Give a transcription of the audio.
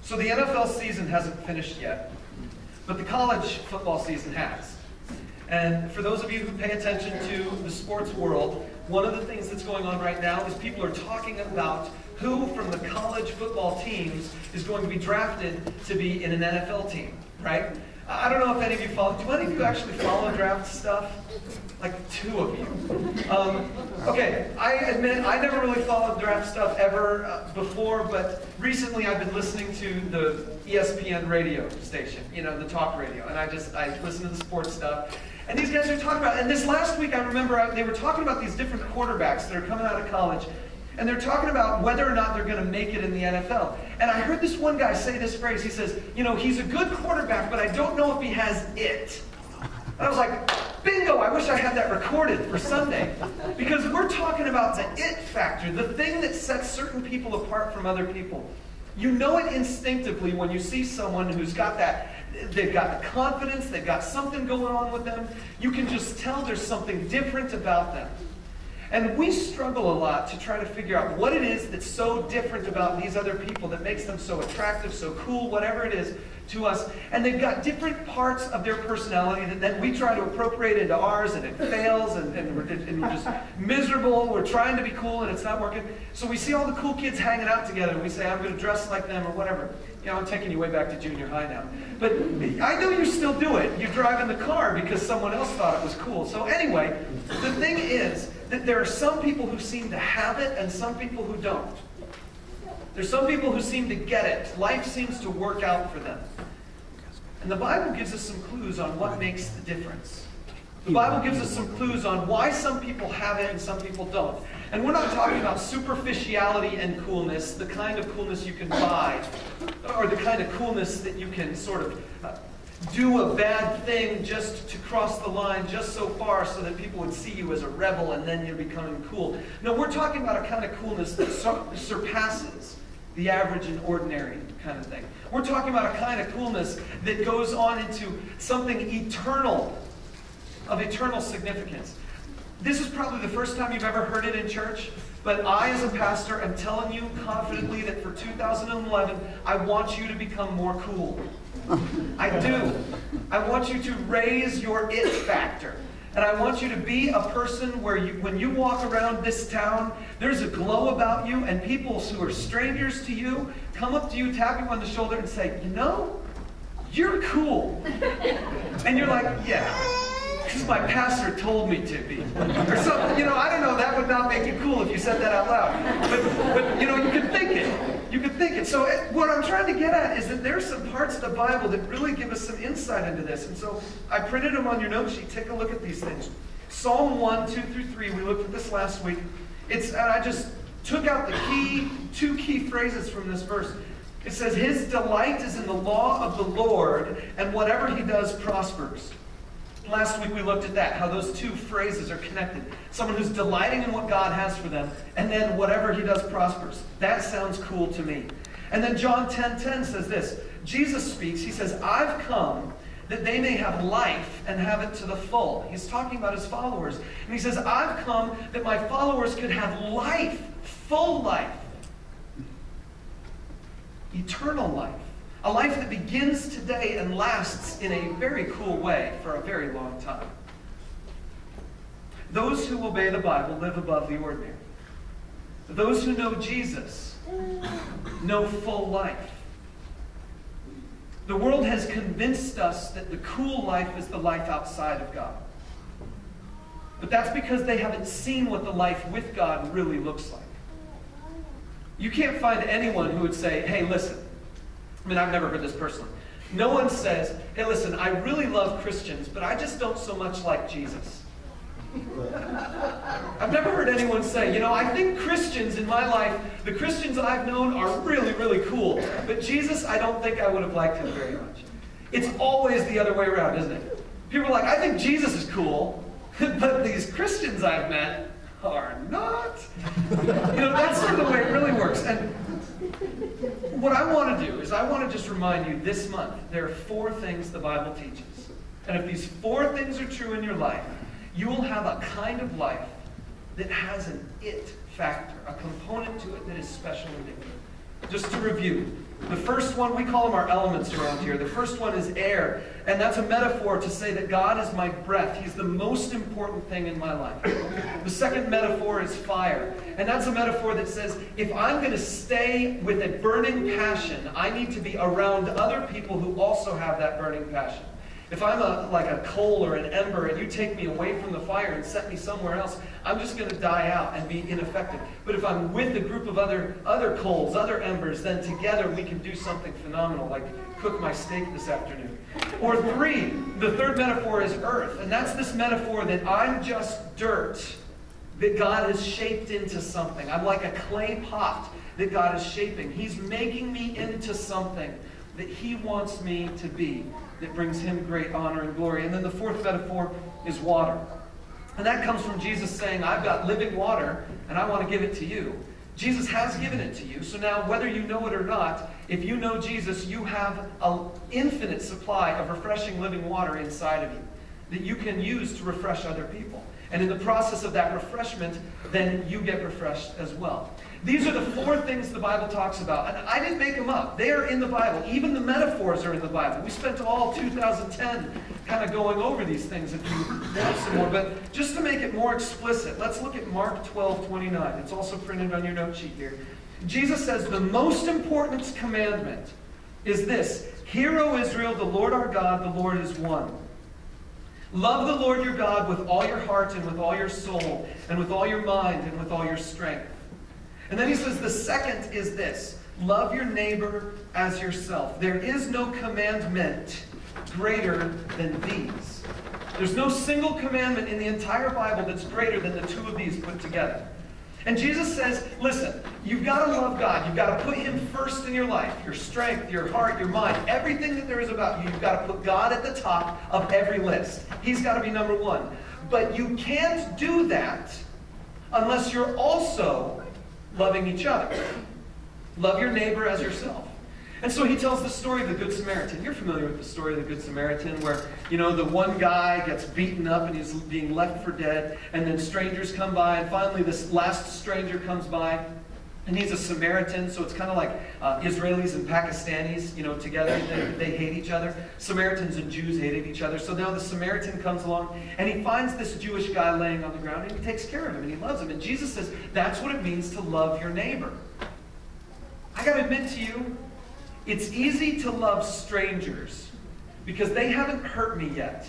So the NFL season hasn't finished yet, but the college football season has. And for those of you who pay attention to the sports world, one of the things that's going on right now is people are talking about who from the college football teams is going to be drafted to be in an NFL team, right? I don't know if any of you follow. Do any of you actually follow draft stuff? Like 2 of you. Okay, I admit I never really followed draft stuff ever before, but recently I've been listening to the ESPN radio station, you know, the talk radio, and I listen to the sports stuff. And these guys are talking about, and this last week I remember they were talking about these different quarterbacks that are coming out of college, and they're talking about whether or not they're going to make it in the NFL. And I heard this one guy say this phrase. He says, you know, he's a good quarterback, but I don't know if he has it. And I was like, bingo, I wish I had that recorded for Sunday. Because we're talking about the it factor, the thing that sets certain people apart from other people. You know it instinctively when you see someone who's got that, they've got the confidence, they've got something going on with them. You can just tell there's something different about them. And we struggle a lot to try to figure out what it is that's so different about these other people that makes them so attractive, so cool, whatever it is to us. And they've got different parts of their personality that then we try to appropriate into ours, and it fails, and we're just miserable. We're trying to be cool, and it's not working. So we see all the cool kids hanging out together, and we say, I'm going to dress like them, or whatever. You know, I'm taking you way back to junior high now. But I know you still do it. You drive in the car because someone else thought it was cool. So anyway, the thing is that there are some people who seem to have it and some people who don't. There's some people who seem to get it. Life seems to work out for them. And the Bible gives us some clues on what makes the difference. The Bible gives us some clues on why some people have it and some people don't. And we're not talking about superficiality and coolness, the kind of coolness you can buy, or the kind of coolness that you can sort of do a bad thing just to cross the line just so far so that people would see you as a rebel and then you're becoming cool. No, we're talking about a kind of coolness that surpasses the average and ordinary kind of thing. We're talking about a kind of coolness that goes on into something eternal, of eternal significance. This is probably the first time you've ever heard it in church, but I, as a pastor, am telling you confidently that for 2011, I want you to become more cool. I do. I want you to raise your it factor. And I want you to be a person where when you walk around this town, there's a glow about you, and people who are strangers to you come up to you, tap you on the shoulder, and say, you know, you're cool. And you're like, yeah, because my pastor told me to be. Or something, you know, I don't know, that would not make you cool if you said that out loud. But you know, you can think it. You can think it. So what I'm trying to get at is that there's some parts of the Bible that really give us some insight into this. And so I printed them on your note sheet. Take a look at these things. Psalm 1, 2 through 3. We looked at this last week. And I just took out the two key phrases from this verse. It says, his delight is in the law of the Lord, and whatever he does prospers. Last week we looked at that, how those two phrases are connected. Someone who's delighting in what God has for them, and then whatever he does prospers. That sounds cool to me. And then John 10:10 says this. Jesus speaks, he says, I've come that they may have life and have it to the full. He's talking about his followers. And he says, I've come that my followers could have life, full life, eternal life. A life that begins today and lasts in a very cool way for a very long time. Those who obey the Bible live above the ordinary. Those who know Jesus know full life. The world has convinced us that the cool life is the life outside of God. But that's because they haven't seen what the life with God really looks like. You can't find anyone who would say, hey, listen, I mean, I've never heard this personally. No one says, hey, listen, I really love Christians, but I just don't so much like Jesus. I've never heard anyone say, you know, I think Christians in my life, the Christians I've known are really, really cool. But Jesus, I don't think I would have liked him very much. It's always the other way around, isn't it? People are like, I think Jesus is cool, but these Christians I've met are not. You know, that's sort of the way it really works. And what I want to do is I want to just remind you this month, there are 4 things the Bible teaches. And if these 4 things are true in your life, you will have a kind of life that has an it factor, a component to it that is special and different. Just to review, The first one, we call them our elements around here. The first one is air, and that's a metaphor to say that God is my breath. He's the most important thing in my life. The second metaphor is fire, and that's a metaphor that says if I'm going to stay with a burning passion, I need to be around other people who also have that burning passion. If I'm like a coal or an ember and you take me away from the fire and set me somewhere else, I'm just going to die out and be ineffective. But if I'm with a group of other coals, other embers, then together we can do something phenomenal, like cook my steak this afternoon. Or three, the third metaphor is earth. And that's this metaphor that I'm just dirt that God has shaped into something. I'm like a clay pot that God is shaping. He's making me into something that He wants me to be, that brings Him great honor and glory. And then the fourth metaphor is water. And that comes from Jesus saying, I've got living water, and I want to give it to you. Jesus has given it to you. So now, whether you know it or not, if you know Jesus, you have an infinite supply of refreshing living water inside of you that you can use to refresh other people. And in the process of that refreshment, then you get refreshed as well. These are the four things the Bible talks about. And I didn't make them up. They are in the Bible. Even the metaphors are in the Bible. We spent all 2010 kind of going over these things if you want some more. But just to make it more explicit, let's look at Mark 12:29. It's also printed on your note sheet here. Jesus says the most important commandment is this: Hear, O Israel, the Lord our God, the Lord is one. Love the Lord your God with all your heart and with all your soul and with all your mind and with all your strength. And then he says the second is this: love your neighbor as yourself. There is no commandment greater than these. There's no single commandment in the entire Bible that's greater than the two of these put together. And Jesus says, listen, you've got to love God. You've got to put Him first in your life. Your strength, your heart, your mind, everything that there is about you, you've got to put God at the top of every list. He's got to be number one. But you can't do that unless you're also loving each other. Love your neighbor as yourself. And so he tells the story of the Good Samaritan. You're familiar with the story of the Good Samaritan where, the one guy gets beaten up and he's being left for dead, and then strangers come by, and finally this last stranger comes by, and he's a Samaritan, so it's kind of like Israelis and Pakistanis, together. They hate each other. Samaritans and Jews hated each other. So now the Samaritan comes along, and he finds this Jewish guy laying on the ground, and he takes care of him, and he loves him. And Jesus says, that's what it means to love your neighbor. I got to admit to you, it's easy to love strangers because they haven't hurt me yet.